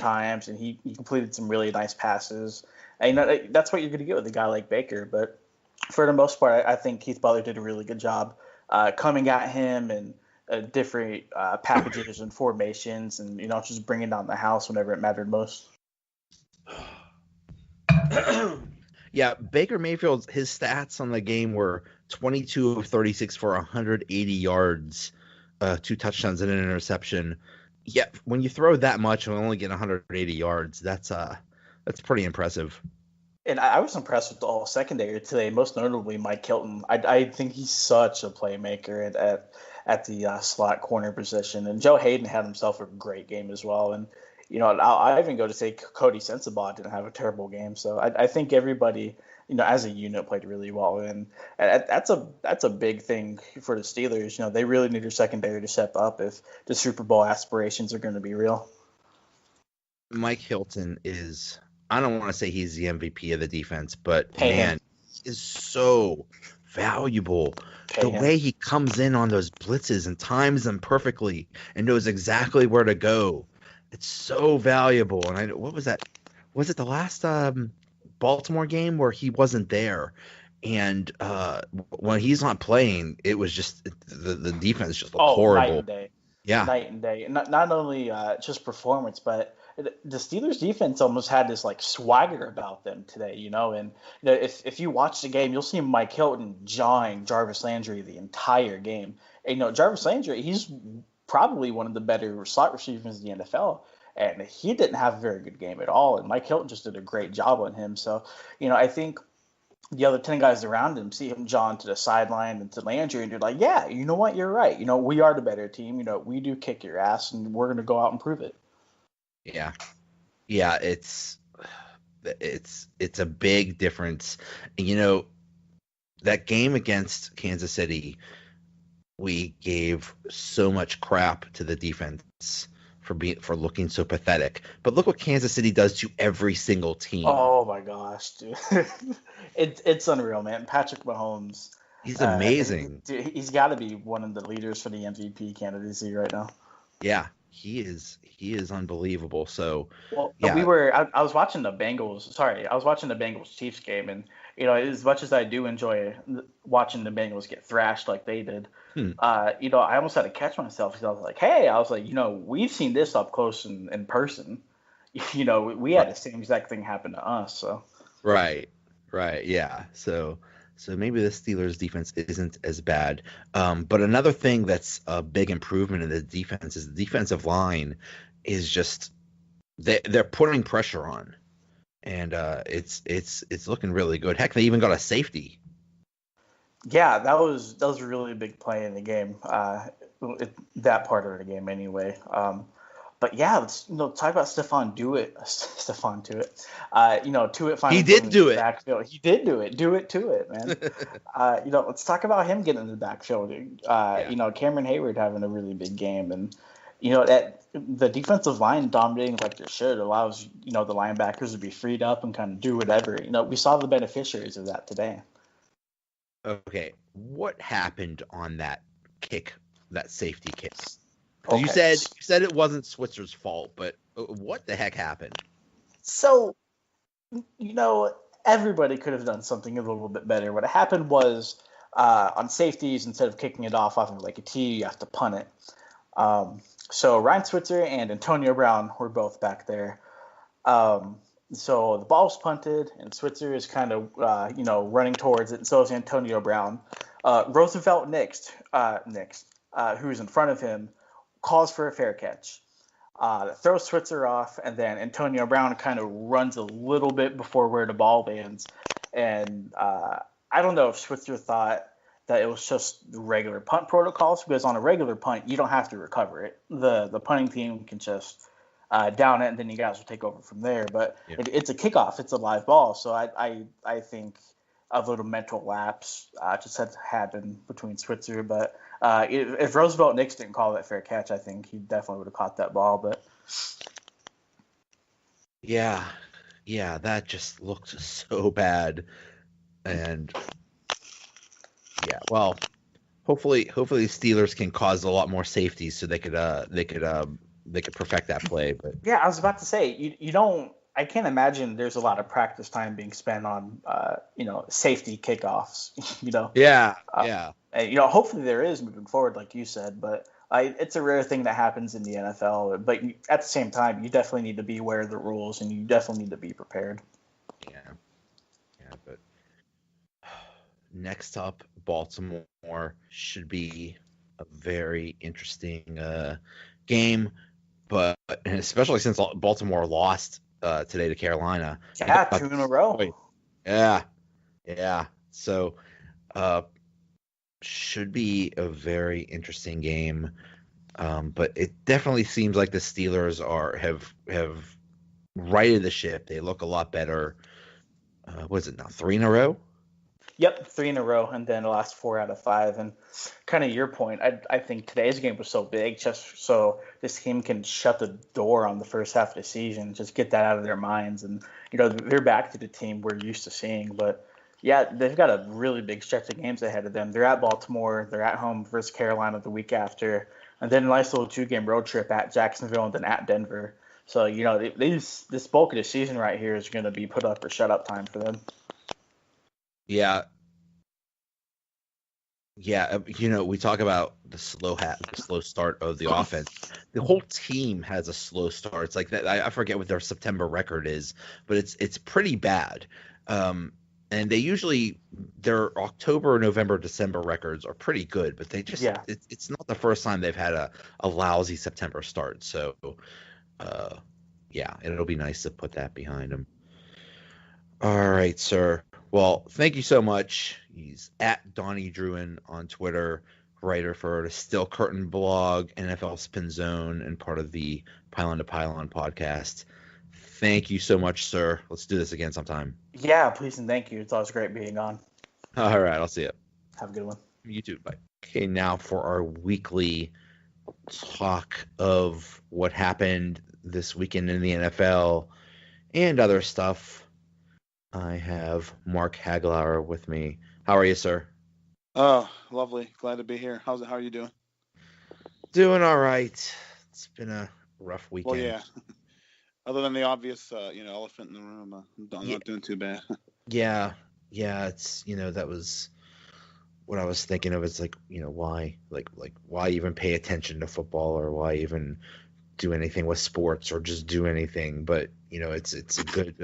times, and he completed some really nice passes. And that's what you're going to get with a guy like Baker. But for the most part, I think Keith Butler did a really good job coming at him and different packages and formations, and just bringing down the house whenever it mattered most. Yeah, Baker Mayfield, his stats on the game were 22 of 36 for 180 yards, 2 touchdowns and an interception. Yeah, when you throw that much and only get 180 yards, that's pretty impressive. And I was impressed with the whole secondary today, most notably Mike Hilton. I think he's such a playmaker at the slot corner position. And Joe Hayden had himself a great game as well. And I even go to say Cody Sensabaugh didn't have a terrible game. So I think everybody, as a unit played really well. And that's a big thing for the Steelers. They really need their secondary to step up if the Super Bowl aspirations are going to be real. Mike Hilton is, I don't want to say he's the MVP of the defense, but he is so valuable. The way he comes in on those blitzes and times them perfectly and knows exactly where to go. It's so valuable. And what was that? Was it the last Baltimore game where he wasn't there? And when he's not playing, it was just the defense just looked horrible. Night and day. Yeah, night and day. Not only just performance, but the Steelers defense almost had this like swagger about them today. And if you watch the game, you'll see Mike Hilton jawing Jarvis Landry the entire game. And, Jarvis Landry, he's probably one of the better slot receivers in the NFL, and he didn't have a very good game at all, and Mike Hilton just did a great job on him. So, I think the other 10 guys around him see him jaw to the sideline and to Landry, and they're like, yeah, you know what, you're right. We are the better team. We do kick your ass, and we're going to go out and prove it. Yeah. Yeah, it's a big difference. And, that game against Kansas City, we gave so much crap to the defense for looking so pathetic. But look what Kansas City does to every single team. Oh my gosh, dude. It's unreal, man. Patrick Mahomes. He's amazing. Dude, he's got to be one of the leaders for the MVP candidacy right now. Yeah, he is unbelievable. So, yeah. I was watching the Bengals Chiefs game, and as much as I do enjoy watching the Bengals get thrashed like they did, I almost had to catch myself because I was like, we've seen this up close in person. We had the same exact thing happen to us. So. Right. Yeah. So maybe the Steelers defense isn't as bad. But another thing that's a big improvement in the defense is the defensive line is just they're putting pressure on. And it's looking really good. Heck, they even got a safety. Yeah, that was a really big play in the game. That part of the game, anyway. But yeah, let's talk about Stephon Tuitt. Tuitt finally. He did do it. Backfield. He did do it. Do it to it, man. Let's talk about him getting in the backfield. Cameron Hayward having a really big game, and that the defensive line dominating like they should allows the linebackers to be freed up and kind of do whatever. We saw the beneficiaries of that today. Okay, what happened on that kick, that safety kick? Okay. You said it wasn't Switzer's fault, but what the heck happened? So, everybody could have done something a little bit better. What happened was on safeties, instead of kicking it off of like a tee, you have to punt it. So Ryan Switzer and Antonio Brown were both back there. So the ball was punted, and Switzer is kind of, running towards it, and so is Antonio Brown. Roosevelt Nix, who's in front of him, calls for a fair catch. Throws Switzer off, and then Antonio Brown kind of runs a little bit before where the ball lands. And I don't know if Switzer thought that it was just the regular punt protocols, because on a regular punt, you don't have to recover it. The punting team can just down it, and then you guys will take over from there. But it's a kickoff. It's a live ball. So I think a little mental lapse just had happened between Switzer. But if Roosevelt Nix didn't call that fair catch, I think he definitely would have caught that ball. But yeah, that just looked so bad. And yeah, well, hopefully Steelers can cause a lot more safety so they could they could perfect that play. But yeah, I was about to say you don't. I can't imagine there's a lot of practice time being spent on safety kickoffs. yeah, Uh, yeah. hopefully there is moving forward, like you said, but it's a rare thing that happens in the NFL. But at the same time, you definitely need to be aware of the rules, and you definitely need to be prepared. Yeah, yeah, but next up, Baltimore should be a very interesting game, but and especially since Baltimore lost today to Carolina. Yeah, Uh, 2 in a row. yeah, yeah. So should be a very interesting game. But it definitely seems like the Steelers have righted the ship. They look a lot better. What is it now? 3 in a row? Yep, 3 in a row, and then the last 4 out of 5. And kind of your point, I think today's game was so big just so this team can shut the door on the first half of the season, just get that out of their minds. And, they're back to the team we're used to seeing. But, yeah, they've got a really big stretch of games ahead of them. They're at Baltimore. They're at home versus Carolina the week after. And then a nice little 2-game road trip at Jacksonville and then at Denver. So, this bulk of the season right here is going to be put up or shut up time for them. Yeah. Yeah, we talk about the slow start of the offense. The whole team has a slow start. It's like that. I forget what their September record is, but it's pretty bad. And they usually their October, November, December records are pretty good, but they just Yeah. it's not the first time they've had a lousy September start. So, yeah, it'll be nice to put that behind them. All right, sir. Well, thank you so much. He's at Donnie Druin on Twitter, writer for the Still Curtain blog, NFL Spin Zone, and part of the Pylon to Pylon podcast. Thank you so much, sir. Let's do this again sometime. Yeah, please and thank you. It's always great being on. All right, I'll see you. Have a good one. You too. Bye. Okay, now for our weekly talk of what happened this weekend in the NFL and other stuff. I have Mark Hagelauer with me. How are you, sir? Oh, lovely. Glad to be here. How are you doing? Doing all right. It's been a rough weekend. Well, yeah. Other than the obvious, elephant in the room, I'm not doing too bad. Yeah. It's that was what I was thinking of. It's like why why even pay attention to football or why even do anything with sports or just do anything? But it's a good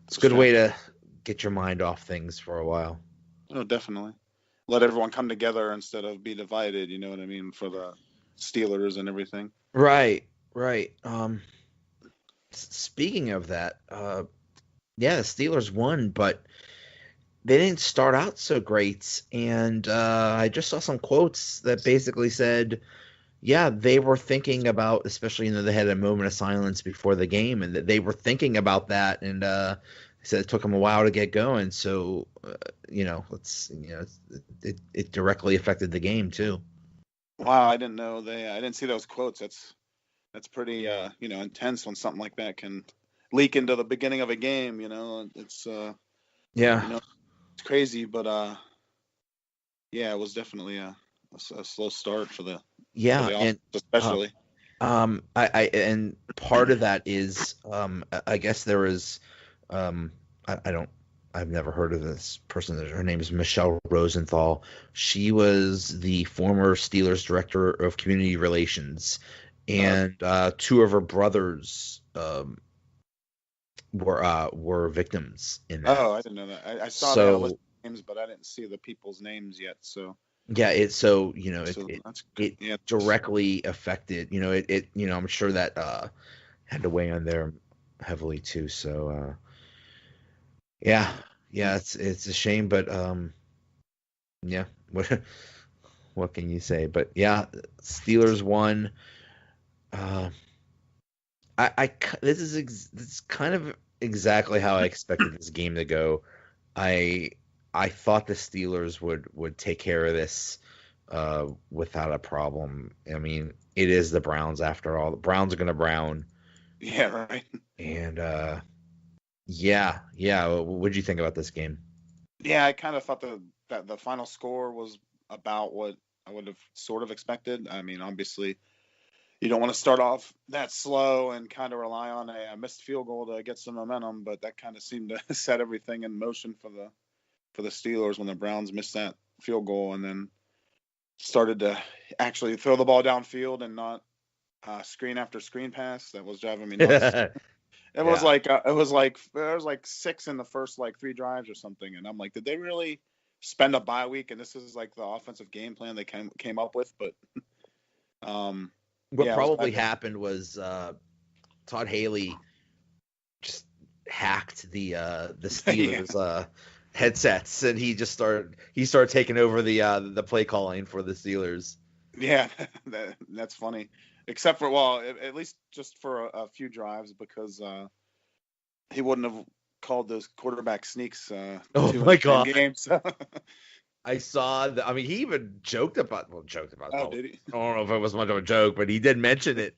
it's a good way to get your mind off things for a while. Oh, definitely. Let everyone come together instead of be divided. You know what I mean? For the Steelers and everything. Right. Speaking of that, yeah, the Steelers won, but they didn't start out so great. And I just saw some quotes that basically said, yeah, they were thinking about, especially they had a moment of silence before the game, and that they were thinking about that. And they said it took them a while to get going. So, it directly affected the game too. Wow, I didn't know I didn't see those quotes. That's pretty intense when something like that can leak into the beginning of a game. It's it's crazy, but yeah, it was definitely a slow start for the and especially. And part of that is I guess there is I've never heard of this person. Her name is Michelle Rosenthal. She was the former Steelers director of community relations, and two of her brothers were victims in that. Oh, I didn't know that. I saw the list of names, but I didn't see the people's names yet. So yeah, it directly affected. I'm sure that had to weigh on there heavily too. So yeah, it's a shame, but yeah, what can you say? But yeah, Steelers won. This is kind of exactly how I expected this game to go. I thought the Steelers would take care of this without a problem. I mean, it is the Browns after all. The Browns are going to brown. Yeah, right. And yeah. What did you think about this game? Yeah, I kind of thought that the final score was about what I would have sort of expected. I mean, obviously, you don't want to start off that slow and kind of rely on a missed field goal to get some momentum, but that kind of seemed to set everything in motion for the Steelers when the Browns missed that field goal and then started to actually throw the ball downfield and not screen after screen pass. That was driving me nuts. It was like 6 in the first like 3 drives or something, and I'm like, did they really spend a bye week? And this is like the offensive game plan they came up with, but what probably happened was Todd Haley just hacked the Steelers headsets, and he started taking over the play calling for the Steelers. Yeah, that's funny. Except for at least just for a few drives, because he wouldn't have called those quarterback sneaks. Oh my God! Games. I saw he even joked about. Oh, did he? I don't know if it was much of a joke, but he did mention it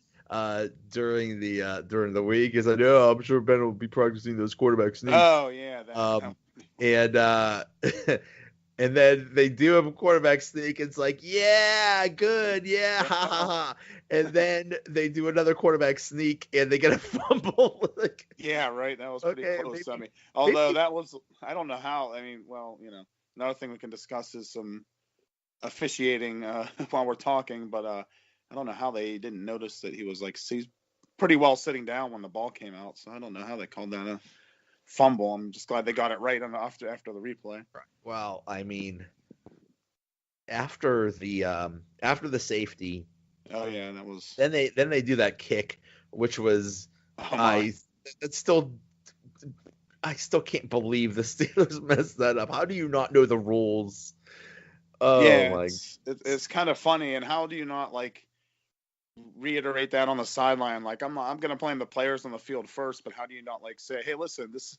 during the week. He said, "Yeah, I'm sure Ben will be practicing those quarterback sneaks." Oh yeah. And then they do a quarterback sneak. It's like, yeah, good, yeah, ha ha ha. And then they do another quarterback sneak, and they get a fumble. Yeah, right. That was pretty close. Although that was, I don't know how. Another thing we can discuss is some officiating while we're talking, but I don't know how they didn't notice that he's pretty well sitting down when the ball came out. So I don't know how they called that a fumble. I'm just glad they got it right after the replay. Right. Well, after the safety. Oh yeah, that was. Then they do that kick, which was I still can't believe the Steelers messed that up. How do you not know the rules? Oh yeah, it's kind of funny. And how do you not reiterate that on the sideline? Like, I'm going to blame the players on the field first, but how do you not say, hey, listen, this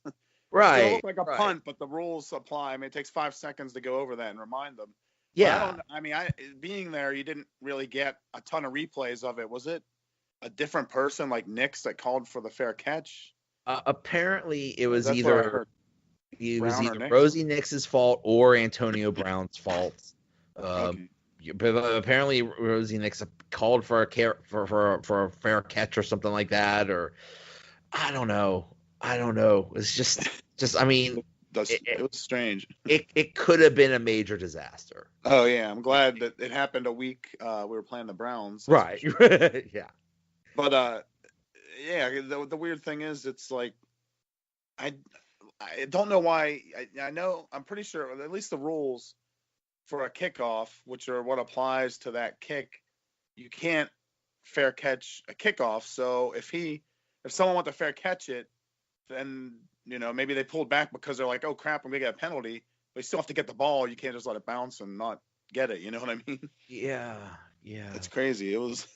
right look like a punt, but the rules apply. It takes 5 seconds to go over that and remind them. Yeah. Being there, you didn't really get a ton of replays of it. Was it a different person like Nix that called for the fair catch? Apparently, it was either Rosie Nix's fault or Antonio Brown's fault. Okay. But apparently, Rosie Nix called for a fair catch or something like that, or I don't know. It's just it was strange. It could have been a major disaster. Oh yeah, I'm glad that it happened a week we were playing the Browns. Right. Sure. Yeah. But the weird thing is, it's like I don't know why. I'm pretty sure at least the rules for a kickoff, which are what applies to that kick, you can't fair catch a kickoff. So if someone went to fair catch it, then maybe they pulled back because they're like, oh crap, and we get a penalty. But you still have to get the ball. You can't just let it bounce and not get it. You know what I mean? Yeah. It's crazy. It was.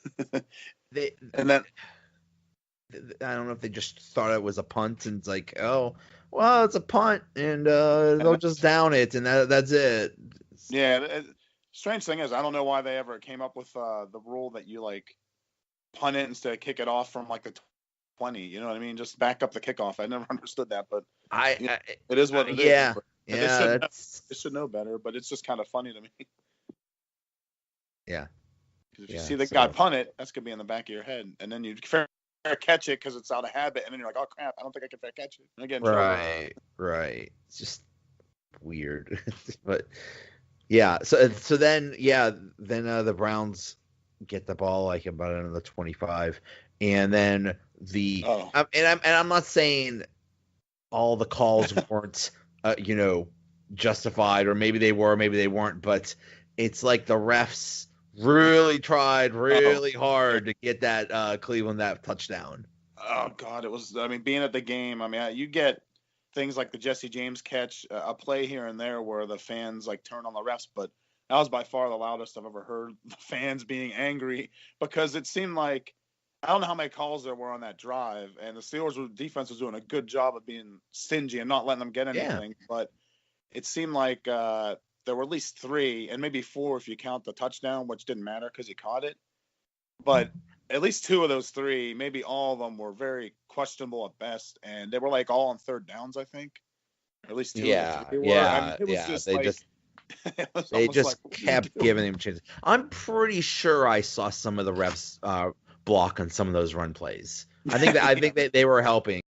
And then I don't know if they just thought it was a punt and it's like, oh, well, it's a punt and they'll just down it and that's it. Yeah. Strange thing is, I don't know why they ever came up with the rule that you punt it instead of kick it off from the 20. You know what I mean? Just back up the kickoff. I never understood that, but it is what it is. Yeah. Yeah, they should know better, but it's just kind of funny to me. Yeah. Because if you see the guy punt it, that's gonna be in the back of your head, and then you fair catch it because it's out of habit, and then you're like, oh crap, I don't think I can fair catch it. Again, right. It's just weird, but yeah. So then the Browns get the ball about another 25, and then I'm not saying all the calls weren't justified, or maybe they were, maybe they weren't, but it's like the refs really tried really hard to get that Cleveland that touchdown. Oh God, it was. Being at the game, you get things like the Jesse James catch, a play here and there where the fans turn on the refs, but that was by far the loudest I've ever heard the fans being angry, because it seemed like, I don't know how many calls there were on that drive, and the Steelers' defense was doing a good job of being stingy and not letting them get anything. Yeah. But it seemed like there were at least 3, and maybe 4 if you count the touchdown, which didn't matter because he caught it. But at least 2 of those 3, maybe all of them, were very questionable at best, and they were all on third downs, I think. Or at least 2 of them. They just kept giving him chances. I'm pretty sure I saw some of the refs block on some of those run plays. I think that they were helping.